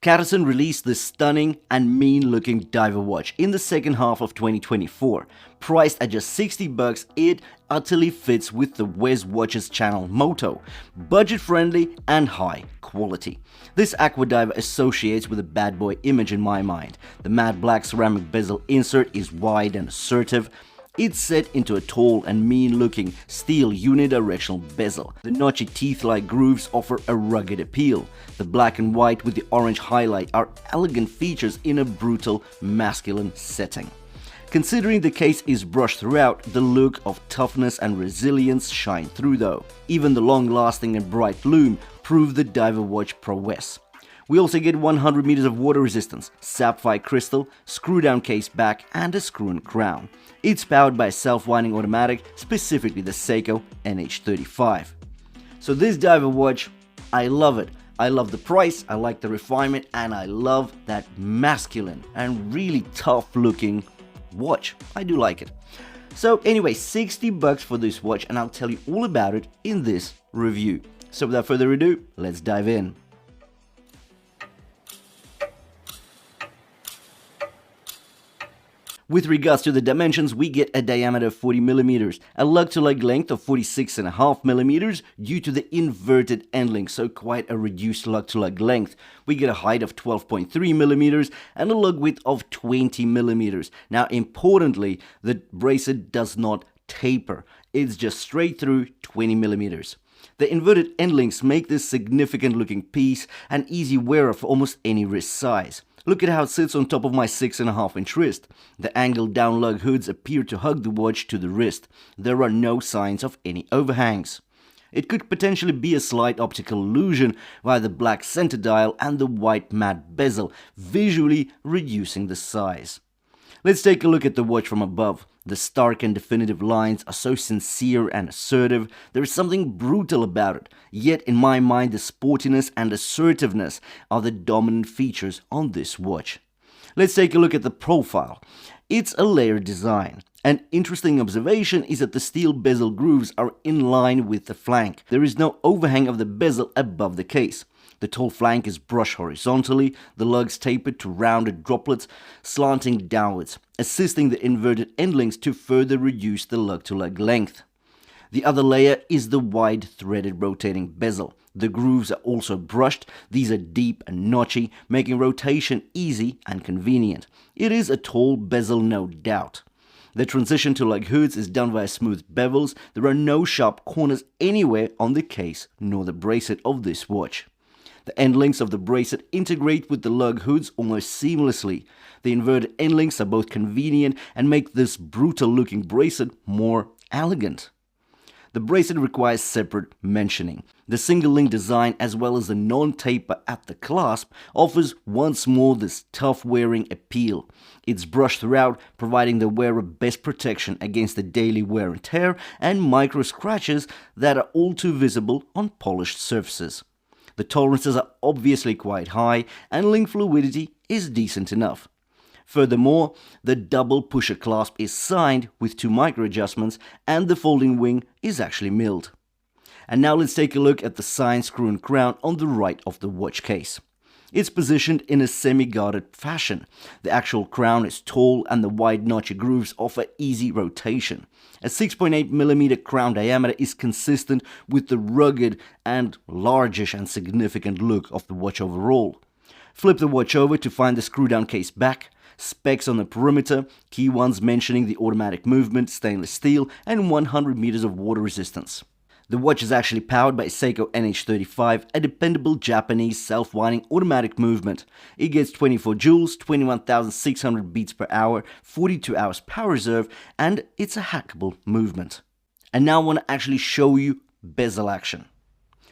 CADISEN released this stunning and mean-looking diver watch in the second half of 2024. Priced at just $60, it utterly fits with the WesWatches channel motto: budget-friendly and high quality. This Aquadiver associates with a bad boy image in my mind. The matte black ceramic bezel insert is wide and assertive. It's set into a tall and mean-looking steel unidirectional bezel. The notchy teeth-like grooves offer a rugged appeal. The black and white with the orange highlight are elegant features in a brutal, masculine setting. Considering the case is brushed throughout, the look of toughness and resilience shine through though. Even the long-lasting and bright lume prove the diver watch prowess. We also get 100 meters of water resistance, sapphire crystal, screw-down case back, and a screw-in crown. It's powered by a self-winding automatic, specifically the Seiko NH35. So this diver watch, I love it. I love the price, I like the refinement, and I love that masculine and really tough-looking watch. I do like it. So anyway, $60 for this watch, and I'll tell you all about it in this review. So without further ado, let's dive in. With regards to the dimensions, we get a diameter of 40mm, a lug-to-lug length of 46.5mm due to the inverted end link, so quite a reduced lug-to-lug length. We get a height of 12.3mm and a lug width of 20mm. Now importantly, the bracelet does not taper, it's just straight through 20mm. The inverted end links make this significant looking piece an easy wearer for almost any wrist size. Look at how it sits on top of my 6.5-inch wrist. The angled down lug hoods appear to hug the watch to the wrist. There are no signs of any overhangs. It could potentially be a slight optical illusion via the black center dial and the white matte bezel, visually reducing the size. Let's take a look at the watch from above. The stark and definitive lines are so sincere and assertive. There is something brutal about it. Yet in my mind, the sportiness and assertiveness are the dominant features on this watch. Let's take a look at the profile. It's a layered design. An interesting observation is that the steel bezel grooves are in line with the flank. There is no overhang of the bezel above the case. The tall flank is brushed horizontally, the lugs tapered to rounded droplets, slanting downwards, assisting the inverted end links to further reduce the lug-to-lug length. The other layer is the wide threaded rotating bezel. The grooves are also brushed. These are deep and notchy, making rotation easy and convenient. It is a tall bezel, no doubt. The transition to lug hoods is done via smooth bevels. There are no sharp corners anywhere on the case nor the bracelet of this watch. The end links of the bracelet integrate with the lug hoods almost seamlessly. The inverted end links are both convenient and make this brutal looking bracelet more elegant. The bracelet requires separate mentioning. The single link design as well as the non-taper at the clasp offers once more this tough wearing appeal. It's brushed throughout, providing the wearer best protection against the daily wear and tear and micro scratches that are all too visible on polished surfaces. The tolerances are obviously quite high and link fluidity is decent enough. Furthermore, the double pusher clasp is signed with 2 micro adjustments and the folding wing is actually milled. And now let's take a look at the signed screw-in crown on the right of the watch case. It's positioned in a semi-guarded fashion. The actual crown is tall and the wide notchy grooves offer easy rotation. A 6.8mm crown diameter is consistent with the rugged and largish and significant look of the watch overall. Flip the watch over to find the screw-down case back. Specs on the perimeter, key ones mentioning the automatic movement, stainless steel, and 100 meters of water resistance. The watch is actually powered by a Seiko NH35, a dependable Japanese self-winding automatic movement. It gets 24 joules, 21,600 beats per hour, 42 hours power reserve, and it's a hackable movement. And now I want to actually show you bezel action.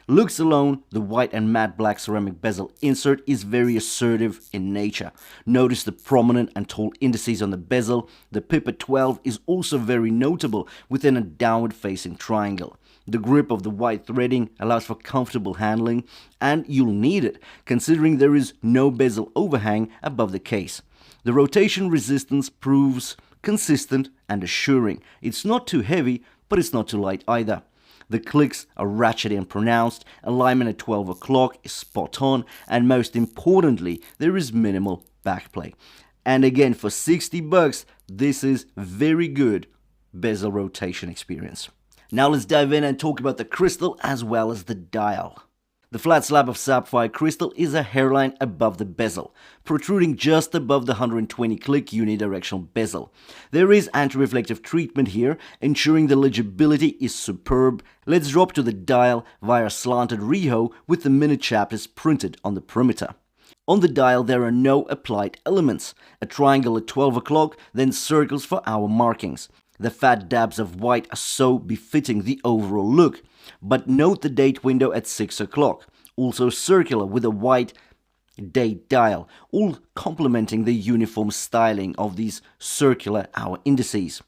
Looks alone, the white and matte black ceramic bezel insert is very assertive in nature. Notice the prominent and tall indices on the bezel. The pip at 12 is also very notable within a downward facing triangle. The grip of the white threading allows for comfortable handling, and you'll need it considering there is no bezel overhang above the case. The rotation resistance proves consistent and assuring. It's not too heavy, but it's not too light either. The clicks are ratchet and pronounced, alignment at 12 o'clock is spot on, and most importantly, there is minimal backplay. And again, for $60, this is very good bezel rotation experience. Now let's dive in and talk about the crystal as well as the dial. The flat slab of sapphire crystal is a hairline above the bezel, protruding just above the 120 click unidirectional bezel. There is anti-reflective treatment here, ensuring the legibility is superb. Let's drop to the dial via slanted reho with the minute chapters printed on the perimeter. On the dial there are no applied elements, a triangle at 12 o'clock, then circles for hour markings. The fat dabs of white are so befitting the overall look. But note the date window at 6 o'clock, also circular with a white date dial, all complementing the uniform styling of these circular hour indices.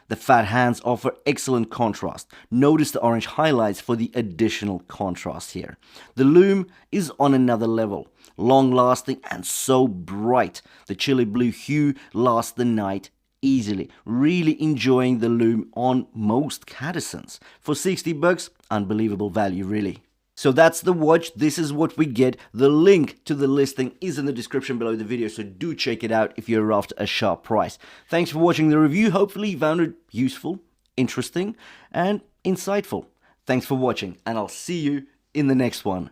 The fat hands offer excellent contrast. Notice the orange highlights for the additional contrast here. The lume is on another level, long lasting and so bright. The chili blue hue lasts the night easily. Really enjoying the lume on most CADISENs. For $60, unbelievable value really. So that's the watch. This is what we get. The link to the listing is in the description below the video, so do check it out if you're after a sharp price. Thanks for watching the review. Hopefully you found it useful, interesting, and insightful. Thanks for watching, and I'll see you in the next one.